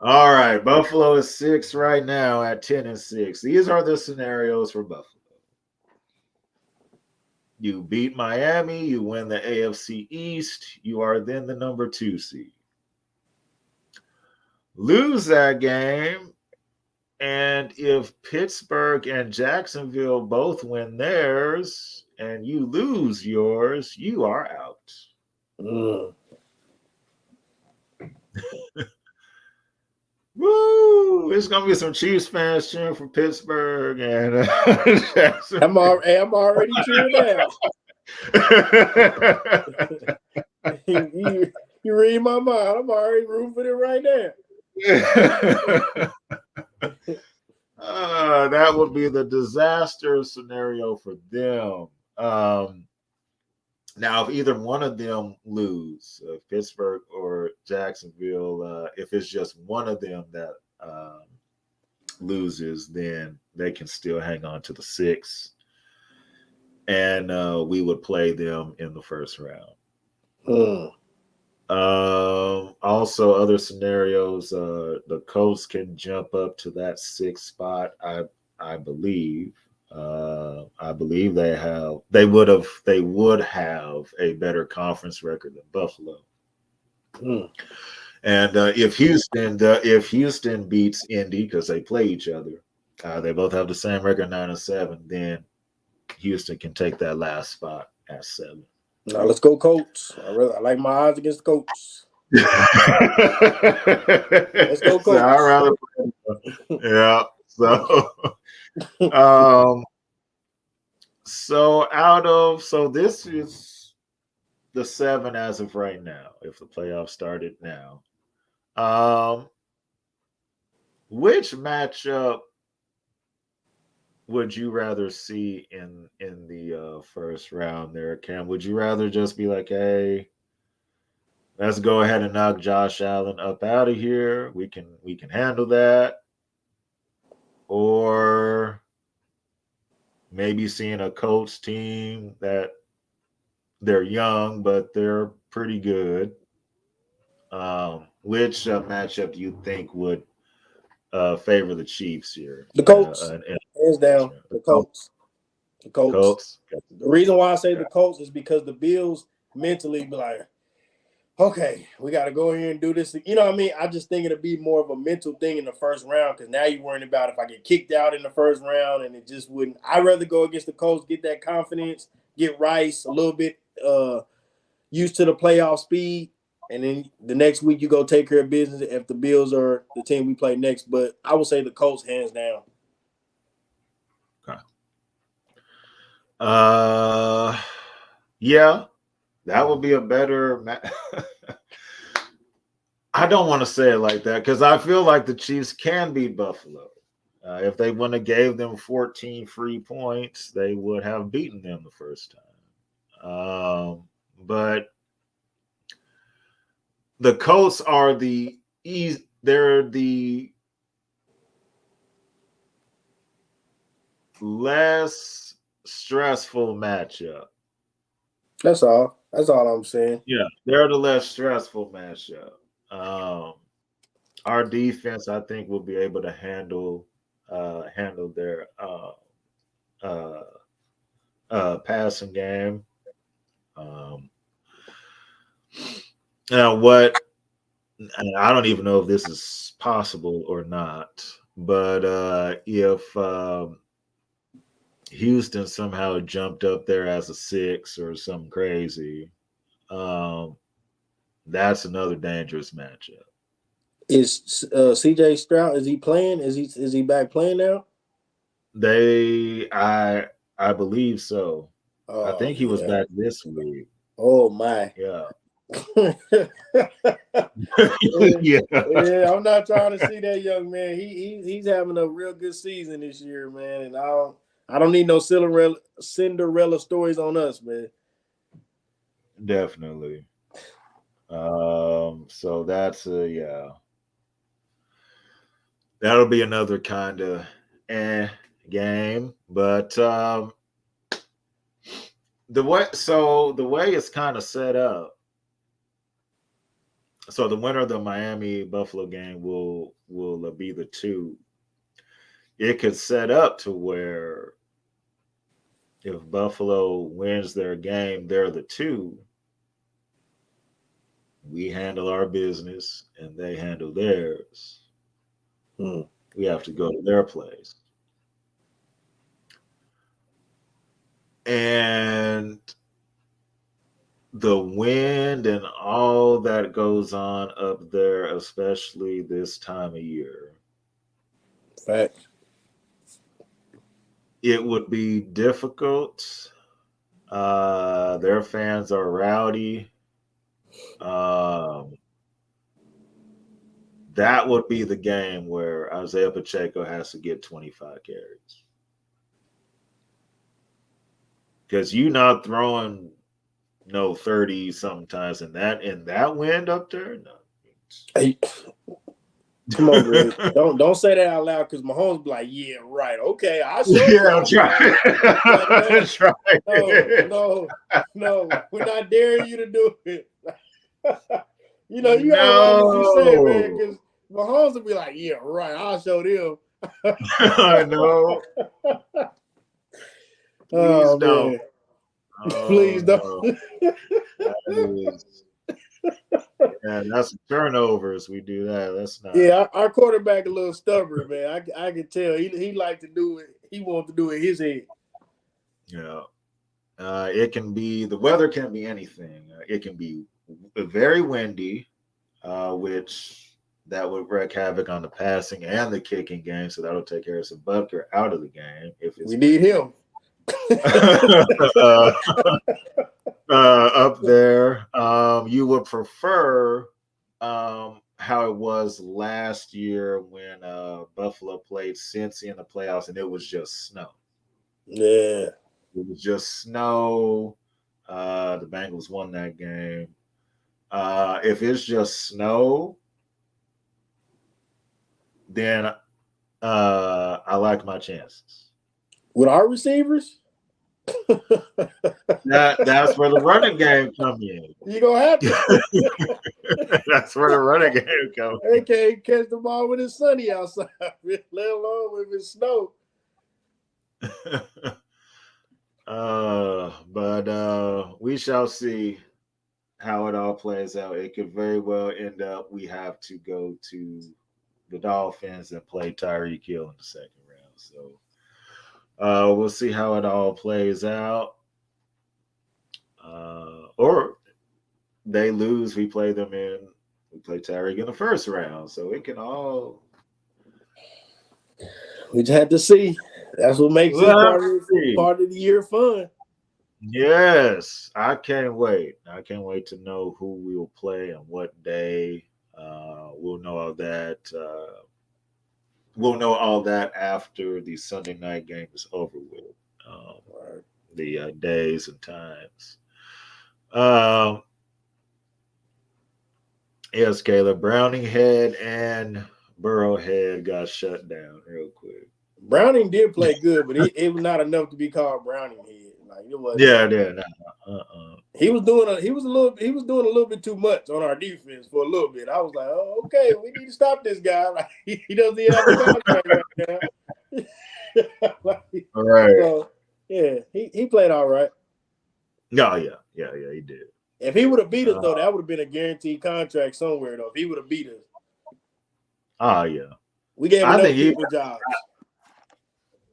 All right, Buffalo is 6 right now at 10-6. These are the scenarios for Buffalo. You beat Miami, you win the AFC East, you are then the number 2 seed. Lose that game, and if Pittsburgh and Jacksonville both win theirs and you lose yours, you are out. Woo! It's gonna be some Chiefs fans cheering for Pittsburgh and I'm already cheering now. you read my mind. I'm already rooting for it right now. That would be the disaster scenario for them. Now, if either one of them lose, Pittsburgh or Jacksonville, if it's just one of them that loses, then they can still hang on to the 6. And we would play them in the first round. Also, other scenarios, the Colts can jump up to that 6th spot. I believe. I believe they would have a better conference record than Buffalo. And if Houston beats Indy because they play each other, they both have the same record, 9-7. Then Houston can take that last spot at 7. Now let's go Colts. I like my odds against the Colts. Let's go Colts. Yeah. So this is the 7 as of right now. If the playoffs started now, which matchup would you rather see in the first round there, Cam? Would you rather just be like, hey, let's go ahead and knock Josh Allen up out of here. We can handle that. Or maybe seeing a Colts team that they're young, but they're pretty good. Which matchup do you think would favor the Chiefs here? The Colts. Hands down. The Colts. The Colts. The reason why I say the Colts is because the Bills mentally be like, okay, we got to go here and do this. You know what I mean? I just think it'll be more of a mental thing in the first round because now you're worrying about if I get kicked out in the first round and it just wouldn't. I'd rather go against the Colts, get that confidence, get Rice a little bit used to the playoff speed, and then the next week you go take care of business if the Bills are the team we play next. But I would say the Colts hands down. Okay. Yeah. That would be a better I don't want to say it like that because I feel like the Chiefs can beat Buffalo. If they wouldn't have gave them 14 free points, they would have beaten them the first time. But the Colts are they're the less stressful matchup. That's all. That's all I'm saying. Yeah, they're the less stressful matchup. Our defense, I think, will be able to handle their passing game. Now, what and I don't even know if this is possible or not, but if Houston somehow jumped up there as a 6 or something crazy, that's another dangerous matchup. Is CJ Stroud? Is he playing? Is he back playing now? I believe so. I think he was back this week. Oh my! Yeah. Yeah, I'm not trying to see that young man. He's having a real good season this year, man. And I don't need no Cinderella stories on us, man. Definitely. So that's that'll be another kind of game, but the way it's kind of set up. So the winner of the Miami Buffalo game will be the 2. It could set up to where if Buffalo wins their game, they're the 2. We handle our business and they handle theirs. We have to go to their place. And the wind and all that goes on up there, especially this time of year. Fact. It would be difficult. Their fans are rowdy. That would be the game where Isaiah Pacheco has to get 25 carries. Because you're not throwing 30 sometimes in that wind up there. No. Hey, come on, Greg. Don't say that out loud because Mahomes be like, yeah, right. Okay, I'll show you. Yeah, that's right. That's right. No, we're not daring you to do it. You know, you gotta watch what you say, man, because Mahomes will be like, yeah, right, I'll show them. I know. Please don't. Man. Please don't. Yeah, that's turnovers. We do that. That's not. Yeah, our quarterback a little stubborn, man. I can tell he like to do it. He wants to do it his head. Yeah, it can be the weather can be anything. It can be very windy, which that would wreak havoc on the passing and the kicking game. So that'll take Harrison Butker out of the game if we need him. Up there, you would prefer how it was last year when Buffalo played Cincy in the playoffs and it was just snow. Yeah, it was just snow. The Bengals won that game. If it's just snow, then I like my chances. With our receivers? That's where the running game comes in. You gonna have to. That's where the running game comes in. They can't catch the ball when it's sunny outside, let alone if it's snow. But we shall see how it all plays out. It could very well end up we have to go to the Dolphins and play Tyreek Hill in the second round. So we'll see how it all plays out. Or they lose, we play Tyreek in the first round. So it can all. We just have to see. That's what makes it part of the year fun. Yes, I can't wait. I can't wait to know who we will play and what day. We'll know all that. We'll know all that after the Sunday night game is over with. The days and times. Yes, Caleb. Browning Head and Burrowhead got shut down real quick. Browning did play good, but it was not enough to be called Browning Head. Like it was. Yeah. He was doing a little bit too much on our defense for a little bit. I was like, oh, okay, we need to stop this guy. Like he doesn't even have the contract right now. All right. So, yeah, he played all right. No, yeah, he did. If he would have beat us, though, that would have been a guaranteed contract somewhere, though. If he would have beat us. Oh, yeah. We gave enough people jobs.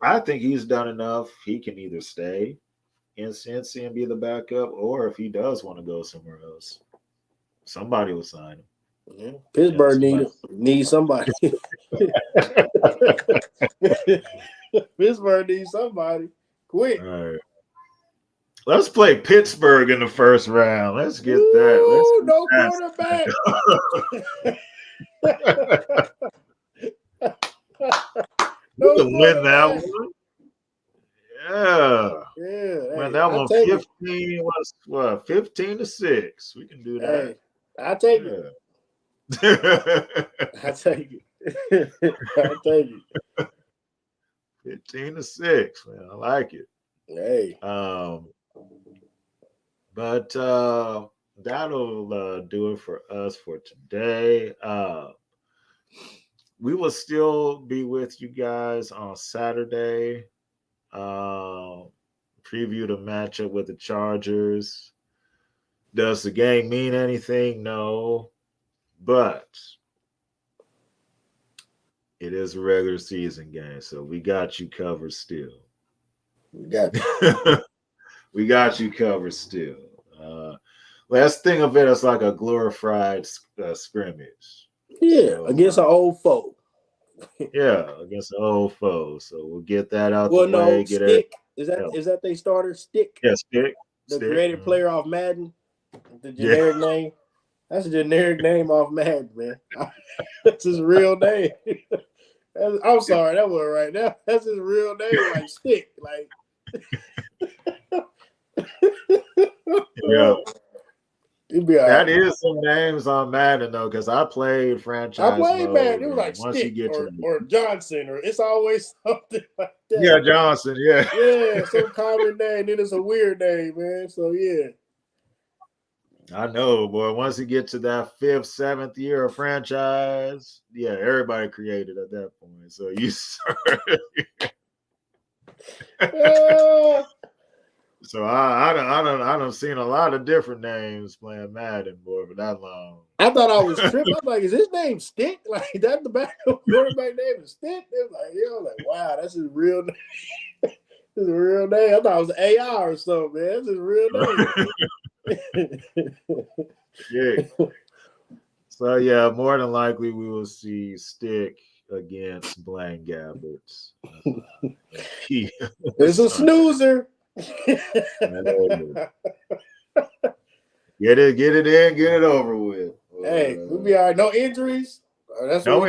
I think he's done enough. He can either stay in Cincy and be the backup, or if he does want to go somewhere else, somebody will sign him. Yeah. Pittsburgh needs somebody. Pittsburgh needs somebody. Quick. All right. Let's play Pittsburgh in the first round. Let's get that. No quarterback. You can win that one. Yeah. Win that one 15 was what? 15-6. We can do that. Hey, I'll take it. I take it. I take it. 15-6, man. I like it. Hey. But that'll do it for us for today. We will still be with you guys on Saturday. Preview the matchup with the Chargers. Does the game mean anything? No. But it is a regular season game, so we got you covered still. We got you. We got you covered still. Let's think of it as like a glorified scrimmage. Yeah, so, against an old foe. Yeah, against an old foe. So we'll get that out the way. Get Stick. Is that they starter? Stick? Yeah, Stick. The creative player off Madden. The generic name. That's a generic name off Madden, man. That's his real name. I'm sorry, that wasn't right. That's his real name, like Stick. Like yeah. That right. is some names on Madden though, because I played franchise. I played Madden. It was like once Stick you get or Johnson, or it's always something like that. Yeah, Johnson. Yeah. Yeah, some common name. Then it's a weird name, man. So yeah. I know, boy. Once you get to that 5th, 7th year of franchise, yeah, everybody created at that point. So you So I don't seen a lot of different names playing Madden, boy, for that long. I thought I was tripping. I'm like, is his name Stick? Like that the backup quarterback name is Stick? They was like, yeah, I'm like, wow, that's his real name. His real name. I thought it was AI or something, man. That's his real name. Yeah. So yeah, more than likely we will see Stick against Blaine Gabberts. It's a snoozer. Get it in, get it over with. Hey, we'll be all right. No injuries. That's no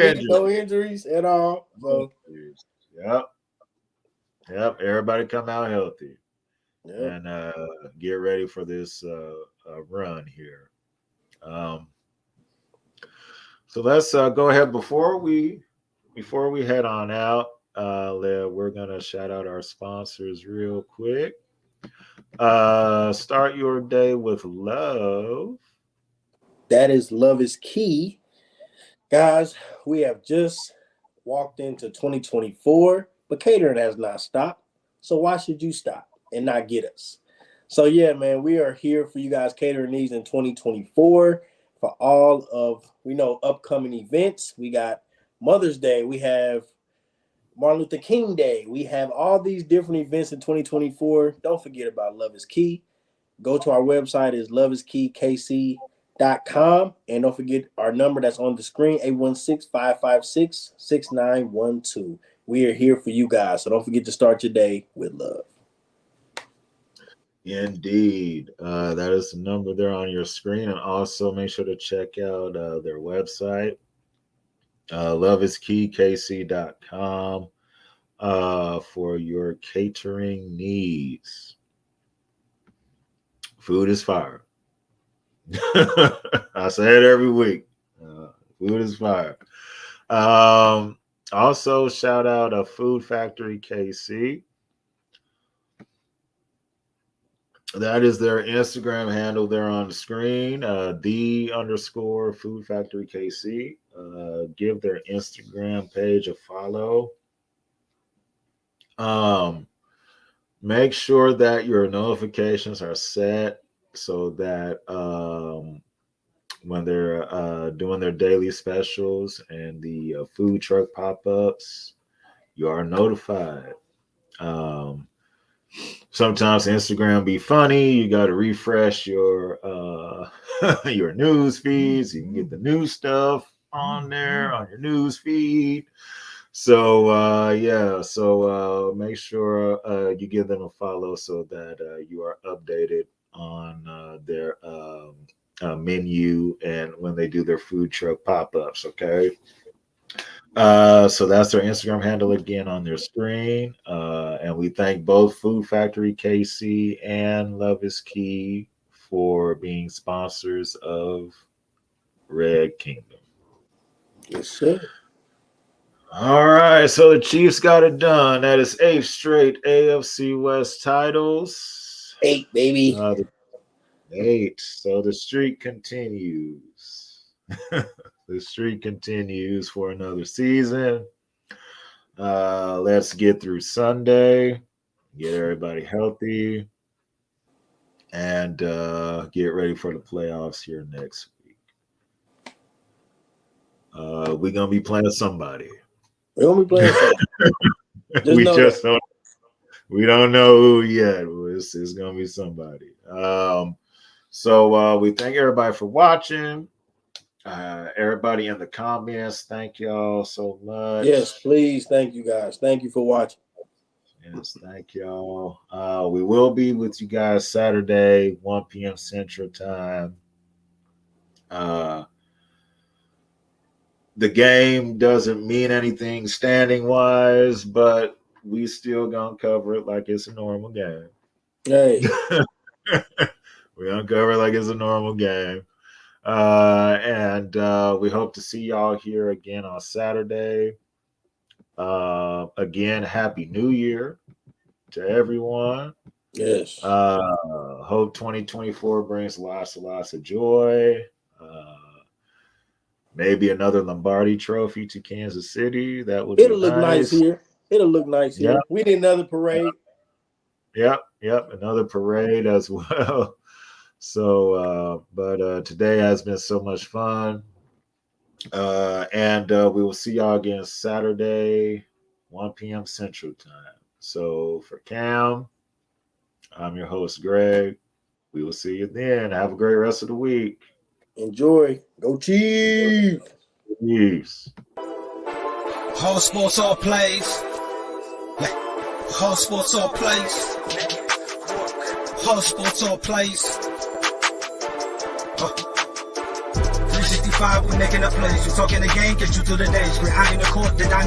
injuries at all. So. Yep. Everybody come out healthy. Yep. And get ready for this run here. So let's go ahead before we head on out. We're gonna shout out our sponsors real quick. Start your day with love. That is love is key. Guys, we have just walked into 2024, but catering has not stopped. So why should you stop and not get us? So yeah, man, we are here for you guys catering needs in 2024 for all of upcoming events. We got Mother's Day, we have Martin Luther King Day, we have all these different events in 2024. Don't forget about Love is Key. Go to our website, is loveiskeykc.com, and don't forget our number that's on the screen, 816-556-6912. We are here for you guys, so don't forget to start your day with love. Indeed. That is the number there on your screen. And also make sure to check out their website, loveiskeykc.com, for your catering needs. Food is fire. I say it every week. Food is fire. Also, shout out a Food Factory KC. That is their Instagram handle there on the screen, _Food Factory KC. Give their Instagram page a follow. Make sure that your notifications are set so that when they're doing their daily specials and the food truck pop-ups, you are notified. Sometimes Instagram be funny. You got to refresh your your news feeds. You can get the new stuff on there on your news feed. So make sure you give them a follow so that you are updated on their menu and when they do their food truck pop-ups. Okay. So that's their Instagram handle again on their screen. And we thank both Food Factory KC and Love is Key for being sponsors of Red Kingdom. Yes, sir. All right. So the Chiefs got it done. That is 8 straight AFC West titles. 8, baby. 8. So the streak continues. The streak continues for another season. Let's get through Sunday, get everybody healthy, and get ready for the playoffs here next week. We're going to be playing somebody. We're going to be playing somebody. We don't know who yet. It's going to be somebody. So we thank everybody for watching. Everybody in the comments, thank y'all so much. Yes, please. Thank you, guys. Thank you for watching. Yes, thank y'all. We will be with you guys Saturday, 1 p.m. Central Time. The game doesn't mean anything standing-wise, but we still gonna cover it like it's a normal game. Hey. We're gonna cover it like it's a normal game. And we hope to see y'all here again on Saturday. Again, Happy New Year to everyone. Yes. Hope 2024 brings lots of joy. Maybe another Lombardi trophy to Kansas City. That would It'll look nice here. It'll look nice here. Yep. We need another parade. Yep. Another parade as well. So, but today has been so much fun. And we will see y'all again Saturday, 1 p.m. Central Time. So for Cam, I'm your host, Greg. We will see you then. Have a great rest of the week. Enjoy. Go Chiefs. Peace. All sports, all plays. All sports, all plays. All sports, all plays. 365, we making a plays. You talking the game, get you through the days. We're high in the court, the diamond.